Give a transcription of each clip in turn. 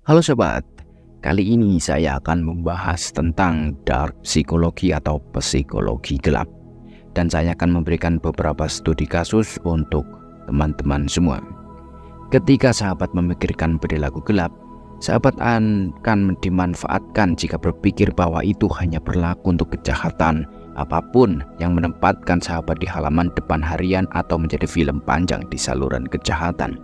Halo sobat, kali ini saya akan membahas tentang dark psikologi atau psikologi gelap. Dan saya akan memberikan beberapa studi kasus untuk teman-teman semua. Ketika sahabat memikirkan perilaku gelap, sahabat akan dimanfaatkan jika berpikir bahwa itu hanya berlaku untuk kejahatan apapun yang menempatkan sahabat di halaman depan harian atau menjadi film panjang di saluran kejahatan.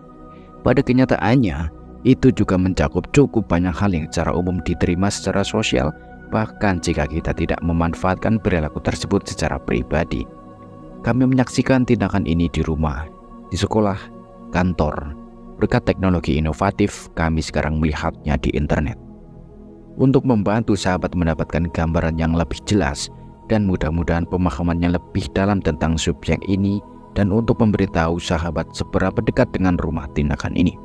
Pada kenyataannya, itu juga mencakup cukup banyak hal yang secara umum diterima secara sosial, bahkan jika kita tidak memanfaatkan perilaku tersebut secara pribadi. Kami menyaksikan tindakan ini di rumah, di sekolah, kantor. Berkat teknologi inovatif, kami sekarang melihatnya di internet. Untuk membantu sahabat mendapatkan gambaran yang lebih jelas dan mudah-mudahan pemahamannya lebih dalam tentang subjek ini, dan untuk memberitahu sahabat seberapa dekat dengan rumah tindakan ini,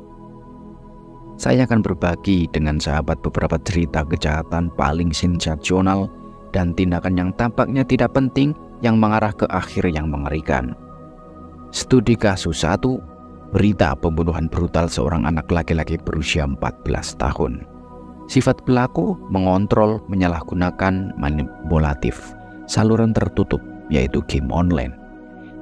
saya akan berbagi dengan sahabat beberapa cerita kejahatan paling sensasional dan tindakan yang tampaknya tidak penting yang mengarah ke akhir yang mengerikan. Studi kasus 1, berita pembunuhan brutal seorang anak laki-laki berusia 14 tahun. Sifat pelaku mengontrol, menyalahgunakan, manipulatif, saluran tertutup, yaitu game online.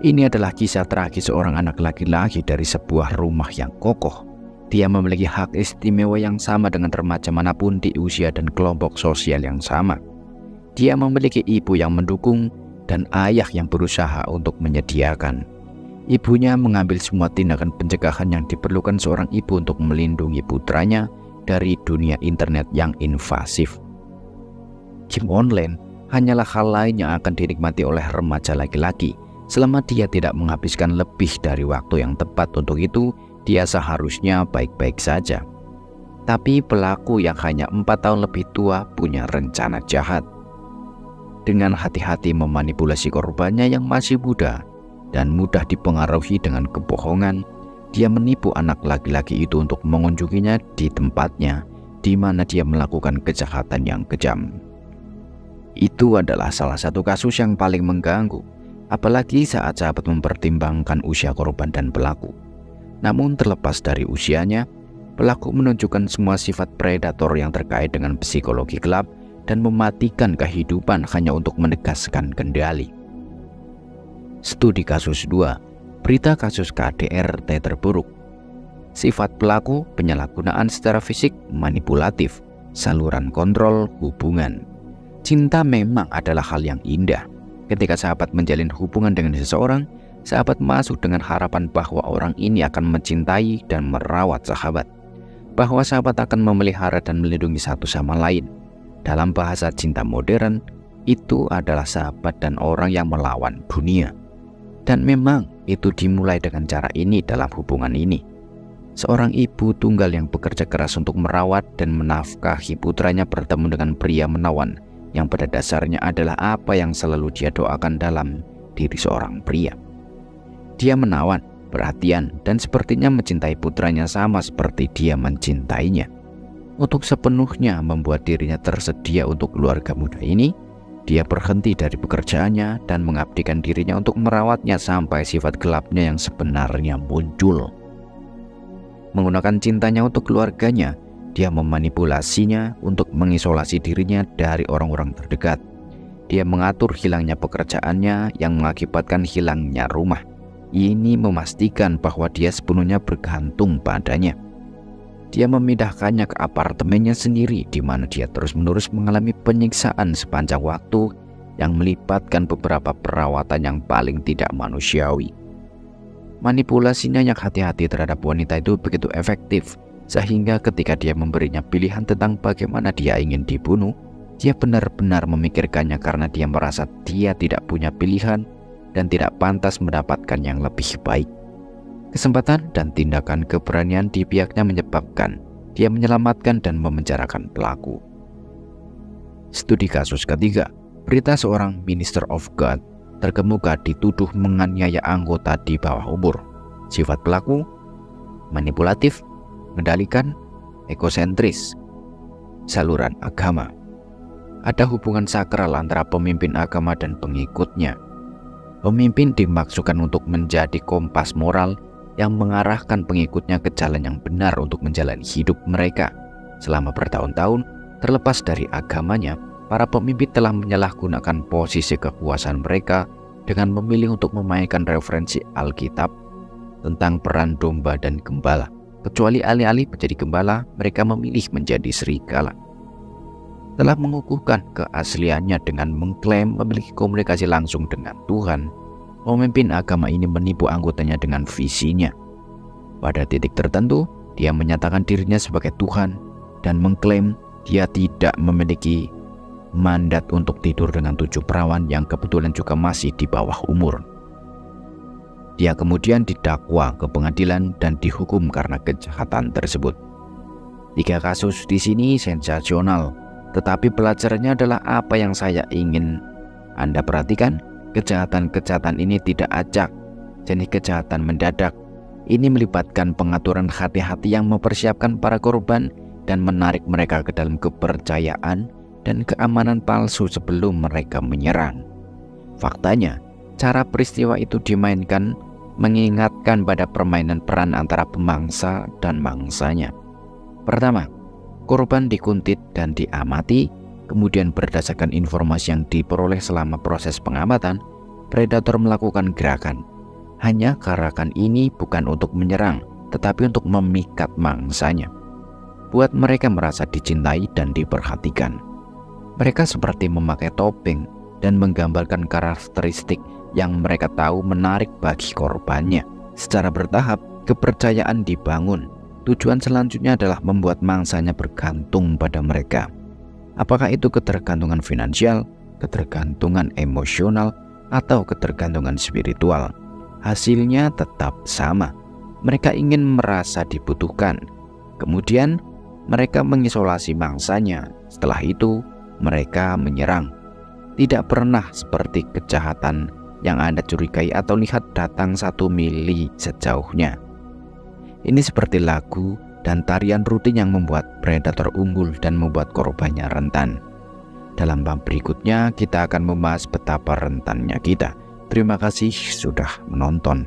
Ini adalah kisah tragis seorang anak laki-laki dari sebuah rumah yang kokoh. Dia memiliki hak istimewa yang sama dengan remaja manapun di usia dan kelompok sosial yang sama. Dia memiliki ibu yang mendukung dan ayah yang berusaha untuk menyediakan. Ibunya mengambil semua tindakan pencegahan yang diperlukan seorang ibu untuk melindungi putranya dari dunia internet yang invasif. Game online hanyalah hal lain yang akan dinikmati oleh remaja laki-laki. Selama dia tidak menghabiskan lebih dari waktu yang tepat untuk itu, dia seharusnya baik-baik saja. Tapi pelaku yang hanya 4 tahun lebih tua punya rencana jahat. Dengan hati-hati memanipulasi korbannya yang masih muda dan mudah dipengaruhi dengan kebohongan, dia menipu anak laki-laki itu untuk mengunjunginya di tempatnya di mana dia melakukan kejahatan yang kejam. Itu adalah salah satu kasus yang paling mengganggu, apalagi saat sahabat mempertimbangkan usia korban dan pelaku. Namun terlepas dari usianya, pelaku menunjukkan semua sifat predator yang terkait dengan psikologi gelap dan mematikan kehidupan hanya untuk menegaskan kendali. Studi kasus 2, berita kasus KDRT terburuk. Sifat pelaku penyalahgunaan secara fisik, manipulatif, saluran kontrol, hubungan. Cinta memang adalah hal yang indah. Ketika sahabat menjalin hubungan dengan seseorang, sahabat masuk dengan harapan bahwa orang ini akan mencintai dan merawat sahabat, bahwa sahabat akan memelihara dan melindungi satu sama lain. Dalam bahasa cinta modern, itu adalah sahabat dan orang yang melawan dunia. Dan memang itu dimulai dengan cara ini dalam hubungan ini. Seorang ibu tunggal yang bekerja keras untuk merawat dan menafkahi putranya bertemu dengan pria menawan, yang pada dasarnya adalah apa yang selalu dia doakan dalam diri seorang pria. Dia menawan, perhatian, dan sepertinya mencintai putranya sama seperti dia mencintainya. Untuk sepenuhnya membuat dirinya tersedia untuk keluarga muda ini, dia berhenti dari pekerjaannya dan mengabdikan dirinya untuk merawatnya sampai sifat gelapnya yang sebenarnya muncul. Menggunakan cintanya untuk keluarganya, dia memanipulasinya untuk mengisolasi dirinya dari orang-orang terdekat. Dia mengatur hilangnya pekerjaannya yang mengakibatkan hilangnya rumah. Ini memastikan bahwa dia sepenuhnya bergantung padanya. Dia memindahkannya ke apartemennya sendiri, di mana dia terus-menerus mengalami penyiksaan sepanjang waktu yang melibatkan beberapa perawatan yang paling tidak manusiawi. Manipulasinya yang hati-hati terhadap wanita itu begitu efektif, sehingga ketika dia memberinya pilihan tentang bagaimana dia ingin dibunuh, dia benar-benar memikirkannya karena dia merasa dia tidak punya pilihan dan tidak pantas mendapatkan yang lebih baik. Kesempatan dan tindakan keberanian di pihaknya menyebabkan dia menyelamatkan dan memenjarakan pelaku. Studi kasus ketiga, berita seorang minister of God terkemuka dituduh menganiaya anggota di bawah umur. Sifat pelaku manipulatif, mengendalikan, egosentris, saluran agama. Ada hubungan sakral antara pemimpin agama dan pengikutnya. Pemimpin dimaksudkan untuk menjadi kompas moral yang mengarahkan pengikutnya ke jalan yang benar untuk menjalani hidup mereka. Selama bertahun-tahun, terlepas dari agamanya, para pemimpin telah menyalahgunakan posisi kekuasaan mereka dengan memilih untuk memainkan referensi Alkitab tentang peran domba dan gembala. Kecuali alih-alih menjadi gembala, mereka memilih menjadi serigala. Telah mengukuhkan keasliannya dengan mengklaim memiliki komunikasi langsung dengan Tuhan, pemimpin agama ini menipu anggotanya dengan visinya. Pada titik tertentu, dia menyatakan dirinya sebagai Tuhan dan mengklaim dia tidak memiliki mandat untuk tidur dengan 7 perawan yang kebetulan juga masih di bawah umur. Dia kemudian didakwa ke pengadilan dan dihukum karena kejahatan tersebut. 3 kasus di sini sensasional, tetapi pelajarannya adalah apa yang saya ingin Anda perhatikan. Kejahatan-kejahatan ini tidak acak, jenis kejahatan mendadak. Ini melibatkan pengaturan hati-hati yang mempersiapkan para korban dan menarik mereka ke dalam kepercayaan dan keamanan palsu sebelum mereka menyerang. Faktanya, cara peristiwa itu dimainkan mengingatkan pada permainan peran antara pemangsa dan mangsanya. Pertama, korban dikuntit dan diamati, kemudian berdasarkan informasi yang diperoleh selama proses pengamatan, predator melakukan gerakan. Hanya gerakan ini bukan untuk menyerang, tetapi untuk memikat mangsanya. Buat mereka merasa dicintai dan diperhatikan. Mereka seperti memakai topeng dan menggambarkan karakteristik yang mereka tahu menarik bagi korbannya. Secara bertahap, kepercayaan dibangun. Tujuan selanjutnya adalah membuat mangsanya bergantung pada mereka. Apakah itu ketergantungan finansial, ketergantungan emosional, atau ketergantungan spiritual? Hasilnya tetap sama. Mereka ingin merasa dibutuhkan. Kemudian, mereka mengisolasi mangsanya. Setelah itu, mereka menyerang. Tidak pernah seperti kejahatan yang Anda curigai atau lihat datang 1 mili sejauhnya. Ini seperti lagu dan tarian rutin yang membuat predator unggul dan membuat korbannya rentan. Dalam bab berikutnya kita akan membahas betapa rentannya kita. Terima kasih sudah menonton.